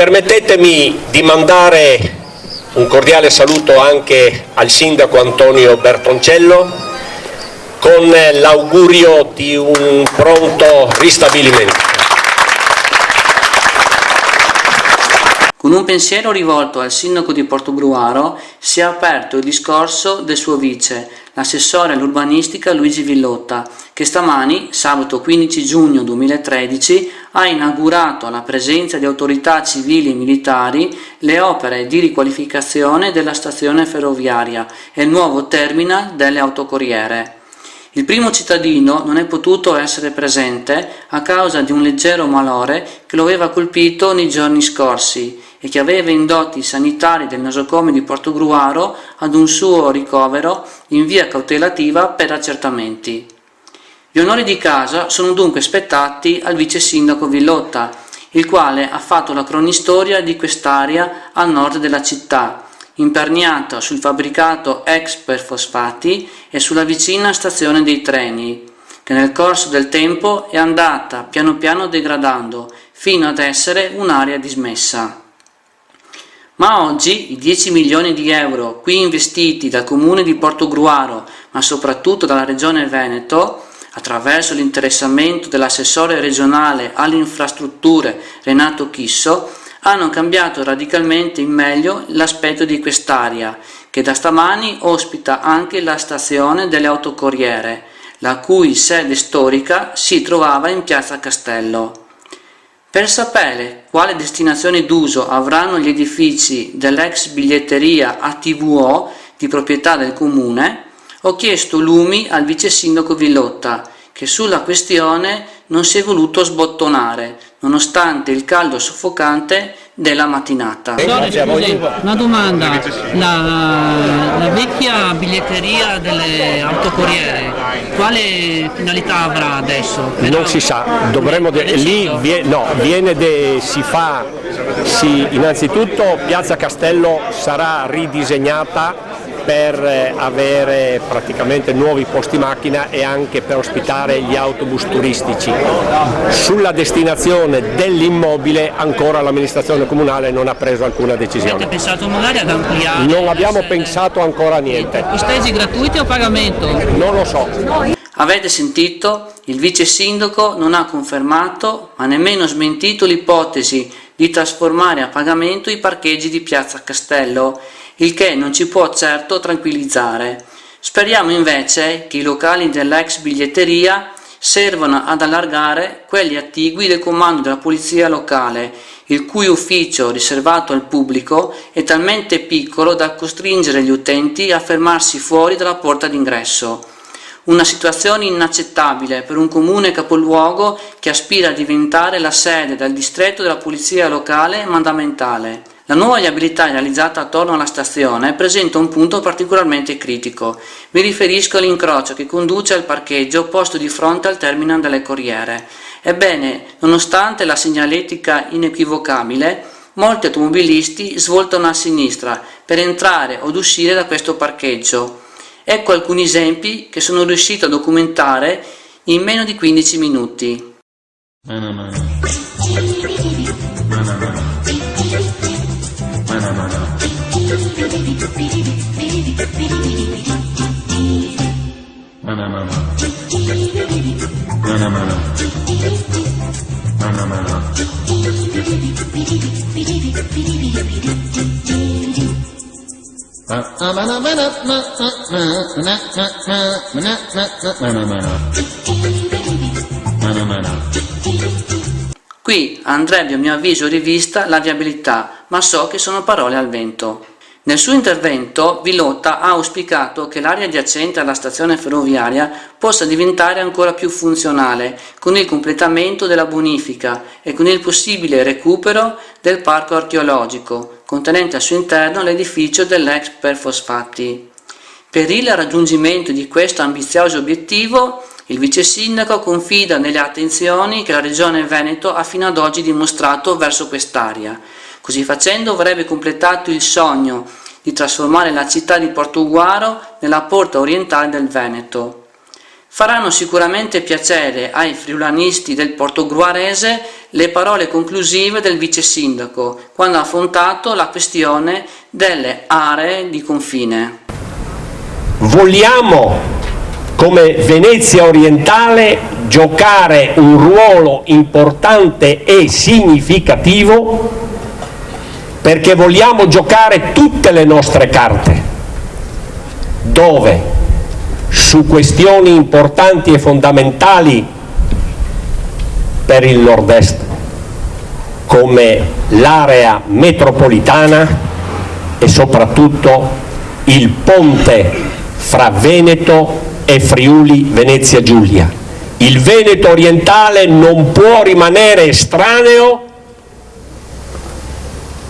Permettetemi di mandare un cordiale saluto anche al sindaco Antonio Bertoncello con l'augurio di un pronto ristabilimento. Con un pensiero rivolto al sindaco di Portogruaro si è aperto il discorso del suo vice, l'assessore all'urbanistica Luigi Villotta, che stamani, sabato 15 giugno 2013, ha inaugurato alla presenza di autorità civili e militari le opere di riqualificazione della stazione ferroviaria e il nuovo terminal delle autocorriere. Il primo cittadino non è potuto essere presente a causa di un leggero malore che lo aveva colpito nei giorni scorsi e che aveva indotto i sanitari del nosocomio di Portogruaro ad un suo ricovero in via cautelativa per accertamenti. Gli onori di casa sono dunque spettati al vice sindaco Villotta, il quale ha fatto la cronistoria di quest'area a nord della città, imperniata sul fabbricato ex perfosfati e sulla vicina stazione dei treni, che nel corso del tempo è andata piano piano degradando fino ad essere un'area dismessa. Ma oggi i 10 milioni di euro qui investiti dal comune di Portogruaro, ma soprattutto dalla regione Veneto, attraverso l'interessamento dell'assessore regionale alle infrastrutture Renato Chisso, hanno cambiato radicalmente in meglio l'aspetto di quest'area, che da stamani ospita anche la stazione delle autocorriere, la cui sede storica si trovava in Piazza Castello. Per sapere quale destinazione d'uso avranno gli edifici dell'ex biglietteria ATVO di proprietà del comune, ho chiesto lumi al vice sindaco Villotta, che sulla questione non si è voluto sbottonare, nonostante il caldo soffocante della mattinata. Una domanda, la vecchia biglietteria delle autocorriere, quale finalità avrà adesso? Non si sa, dovremmo innanzitutto Piazza Castello sarà ridisegnata per avere praticamente nuovi posti macchina e anche per ospitare gli autobus turistici. Sulla destinazione dell'immobile ancora l'amministrazione comunale non ha preso alcuna decisione. Avete pensato magari ad ampliare? Non abbiamo pensato ancora a niente. Posteggi gratuiti o pagamento? Non lo so. Avete sentito? Il vice sindaco non ha confermato ma nemmeno smentito l'ipotesi di trasformare a pagamento i parcheggi di Piazza Castello, il che non ci può certo tranquillizzare. Speriamo invece che i locali dell'ex biglietteria servano ad allargare quelli attigui del comando della polizia locale, il cui ufficio riservato al pubblico è talmente piccolo da costringere gli utenti a fermarsi fuori dalla porta d'ingresso. Una situazione inaccettabile per un comune capoluogo che aspira a diventare la sede del distretto della polizia locale mandamentale. La nuova viabilità realizzata attorno alla stazione presenta un punto particolarmente critico. Mi riferisco all'incrocio che conduce al parcheggio posto di fronte al terminal delle corriere. Ebbene, nonostante la segnaletica inequivocabile, molti automobilisti svoltano a sinistra per entrare od uscire da questo parcheggio. Ecco alcuni esempi che sono riuscito a documentare in meno di 15 minuti. Qui andrebbe a mio avviso rivista la viabilità, ma so che sono parole al vento. Nel suo intervento Villotta ha auspicato che l'area adiacente alla stazione ferroviaria possa diventare ancora più funzionale con il completamento della bonifica e con il possibile recupero del parco archeologico, contenente al suo interno l'edificio dell'ex Perfosfatti. Per il raggiungimento di questo ambizioso obiettivo, il vice sindaco confida nelle attenzioni che la regione Veneto ha fino ad oggi dimostrato verso quest'area. Così facendo avrebbe completato il sogno di trasformare la città di Portogruaro nella porta orientale del Veneto. faranno sicuramente piacere ai friulanisti del portogruarese le parole conclusive del vice sindaco quando ha affrontato la questione delle aree di confine. Vogliamo, come Venezia orientale, giocare un ruolo importante e significativo perché vogliamo giocare tutte le nostre carte. Dove? Su questioni importanti e fondamentali per il nord-est, come l'area metropolitana e soprattutto il ponte fra Veneto e Friuli Venezia Giulia. Il Veneto orientale non può rimanere estraneo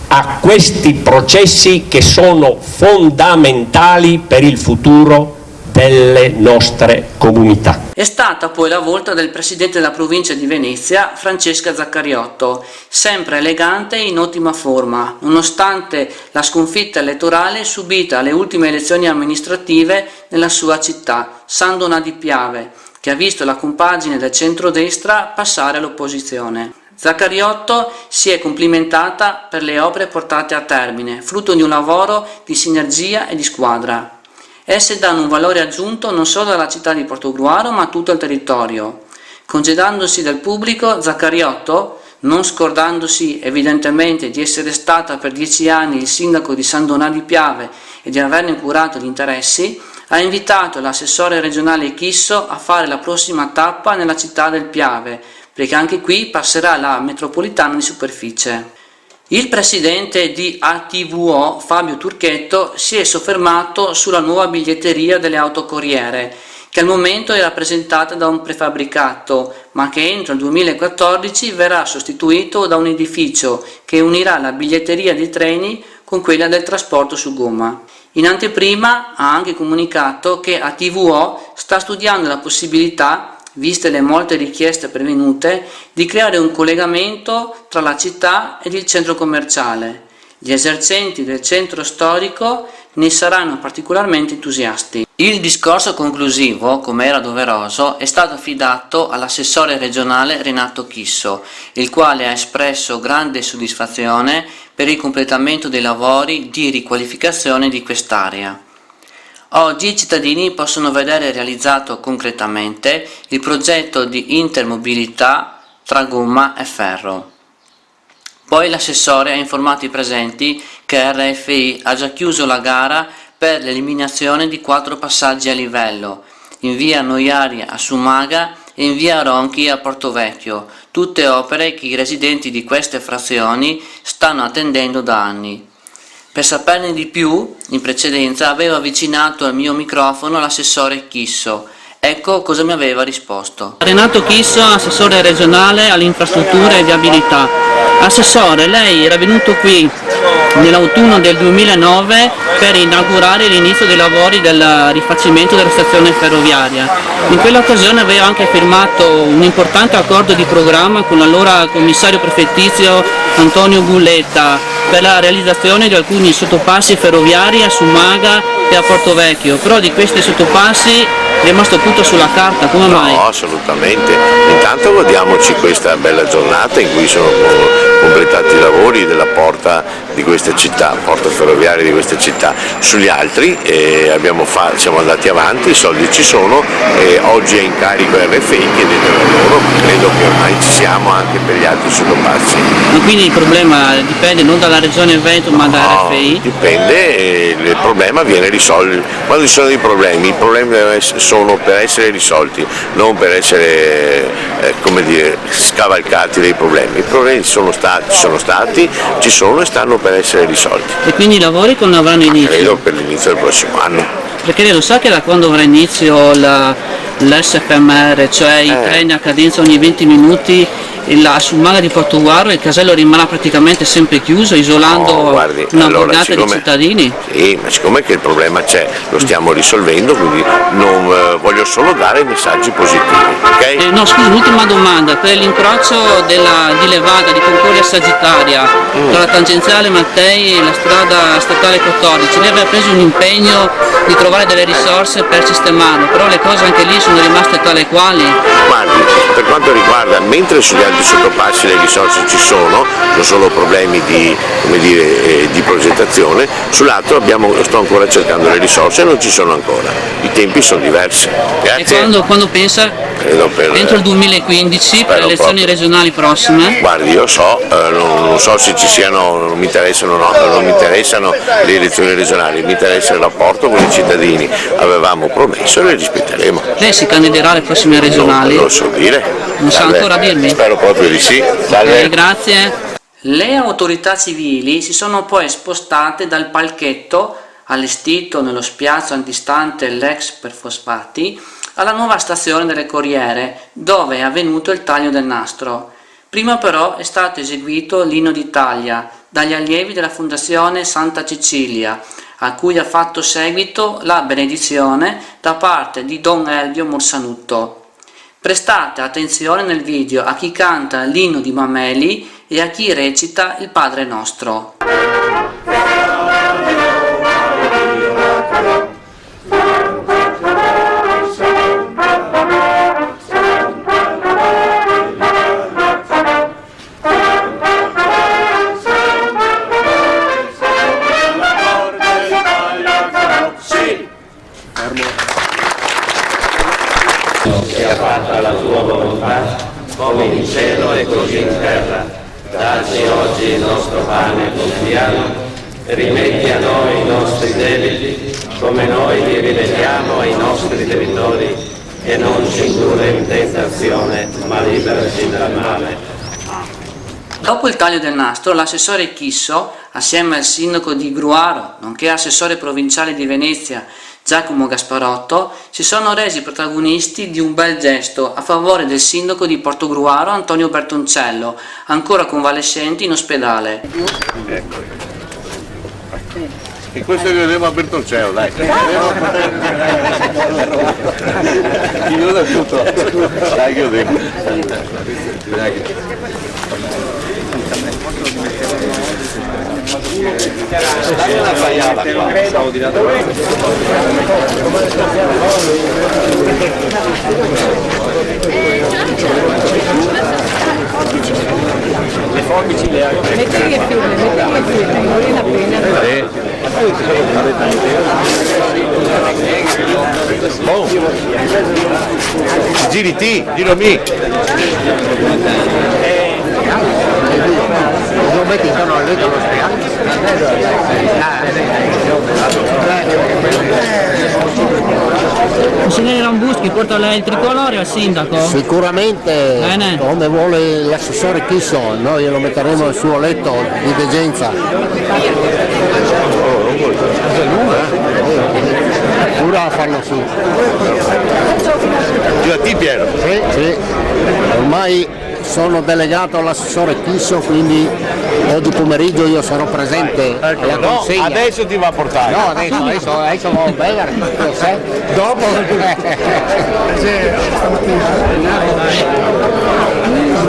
a questi processi che sono fondamentali per il futuro delle nostre comunità. È stata poi la volta del presidente della provincia di Venezia, Francesca Zaccariotto, sempre elegante e in ottima forma, nonostante la sconfitta elettorale subita alle ultime elezioni amministrative nella sua città, San Donà di Piave, che ha visto la compagine del centrodestra passare all'opposizione. Zaccariotto si è complimentata per le opere portate a termine, frutto di un lavoro di sinergia e di squadra. Esse danno un valore aggiunto non solo alla città di Portogruaro ma a tutto il territorio. Congedandosi dal pubblico, Zaccariotto, non scordandosi evidentemente di essere stata per 10 anni il sindaco di San Donà di Piave e di averne curato gli interessi, ha invitato l'assessore regionale Chisso a fare la prossima tappa nella città del Piave, perché anche qui passerà la metropolitana di superficie. Il presidente di ATVO, Fabio Turchetto, si è soffermato sulla nuova biglietteria delle autocorriere, che al momento è rappresentata da un prefabbricato, ma che entro il 2014 verrà sostituito da un edificio che unirà la biglietteria dei treni con quella del trasporto su gomma. In anteprima ha anche comunicato che ATVO sta studiando la possibilità, viste le molte richieste pervenute, di creare un collegamento tra la città ed il centro commerciale. Gli esercenti del centro storico ne saranno particolarmente entusiasti. Il discorso conclusivo, come era doveroso, è stato affidato all'assessore regionale Renato Chisso, il quale ha espresso grande soddisfazione per il completamento dei lavori di riqualificazione di quest'area. Oggi i cittadini possono vedere realizzato concretamente il progetto di intermobilità tra gomma e ferro. Poi l'assessore ha informato i presenti che RFI ha già chiuso la gara per l'eliminazione di 4 passaggi a livello, in via Noiaria a Sumaga e in via Ronchi a Portovecchio, tutte opere che i residenti di queste frazioni stanno attendendo da anni. Per saperne di più, in precedenza avevo avvicinato al mio microfono l'assessore Chisso. Ecco cosa mi aveva risposto. Renato Chisso, assessore regionale alle infrastrutture e viabilità. Assessore, lei era venuto qui nell'autunno del 2009 per inaugurare l'inizio dei lavori del rifacimento della stazione ferroviaria. In quell'occasione aveva anche firmato un importante accordo di programma con l'allora commissario prefettizio Antonio Gulletta per la realizzazione di alcuni sottopassi ferroviari a Sumaga e a Portovecchio, però di questi sottopassi è rimasto tutto sulla carta, come mai? No, assolutamente. Intanto godiamoci questa bella giornata in cui sono completati i lavori della porta di questa città, porta ferroviaria di questa città. Sugli altri siamo andati avanti, i soldi ci sono e oggi è in carico RFI chiedete loro, credo che ormai ci siamo anche per gli altri sottopassi. Ma quindi il problema dipende non dalla regione Veneto ma da RFI? Dipende, il problema viene risolto. Quando ci sono i problemi sono per essere risolti, non per essere scavalcati dei problemi. I problemi ci sono stati, ci sono e stanno per essere risolti. E quindi i lavori quando avranno inizio? Credo per l'inizio del prossimo anno. Perché lei lo sa che da quando avrà inizio l'SFMR, cioè i treni a cadenza ogni 20 minuti sul mare di Portogruaro il casello rimarrà praticamente sempre chiuso, isolando una borgata di cittadini? Sì, ma siccome che il problema c'è, lo stiamo risolvendo, quindi non, voglio solo dare messaggi positivi, ok? No, scusi, l'ultima domanda, per l'incrocio di Levada, di Concordia Sagittaria, tra la tangenziale Mattei e la strada statale 14, lei aveva preso un impegno di trovare delle risorse per sistemarlo, però le cose anche lì sono rimaste tale e quali? Guardi, per quanto riguarda, mentre sugli altri sottopassi le risorse ci sono solo problemi di, come dire, di progettazione, sull'altro sto ancora cercando le risorse e non ci sono ancora, i tempi sono diversi. Grazie. E quando pensa? Entro il 2015, per le elezioni regionali prossime? Guardi, io non so se ci siano, non mi interessano le elezioni regionali, mi interessa il rapporto con i cittadini, avevamo promesso e le rispetteremo. Lei si candiderà alle prossime regionali? Non lo so dire. Non sa ancora dirmi? Spero proprio di sì. Salve. Grazie. Le autorità civili si sono poi spostate dal palchetto allestito nello spiazzo antistante l'ex Perfosfati alla nuova stazione delle Corriere, dove è avvenuto il taglio del nastro. Prima però è stato eseguito l'inno d'Italia dagli allievi della Fondazione Santa Cecilia, a cui ha fatto seguito la benedizione da parte di Don Elvio Morsanutto. Prestate attenzione nel video a chi canta l'inno di Mameli e a chi recita il Padre Nostro. Sia fatta la tua volontà, come in cielo e così in terra. Dacci oggi il nostro pane quotidiano, rimetti a noi i nostri debiti, come noi li rimettiamo ai nostri debitori, e non ci indurre in tentazione, ma liberaci dal male. Dopo il taglio del nastro, l'assessore Chisso, assieme al sindaco di Gruaro, nonché assessore provinciale di Venezia, Giacomo Gasparotto, si sono resi protagonisti di un bel gesto a favore del sindaco di Portogruaro, Antonio Bertoncello, ancora convalescente in ospedale. E questo che vedremo a Bertoncello, dai. Chiuda tutto. Dai che io devo. Dai una tagliata qua, stavo di là. Le forbici le ha. Metti le firme, non appena. Oh. Giri ti, giro mi. Non metti intorno al vetro lo spiato. Consigliere Rambuschi, porta lei il tricolore al sindaco? Sicuramente. Bene. Come vuole l'assessore Chisso, noi lo metteremo al suo letto di degenza. Pura a farlo su. Io a ti Piero. Sì, sì. Ormai sono delegato all'assessore Chisso, quindi oggi pomeriggio io sarò presente alla No, consegna. adesso ti va a portare. No, adesso vado bene, dopo.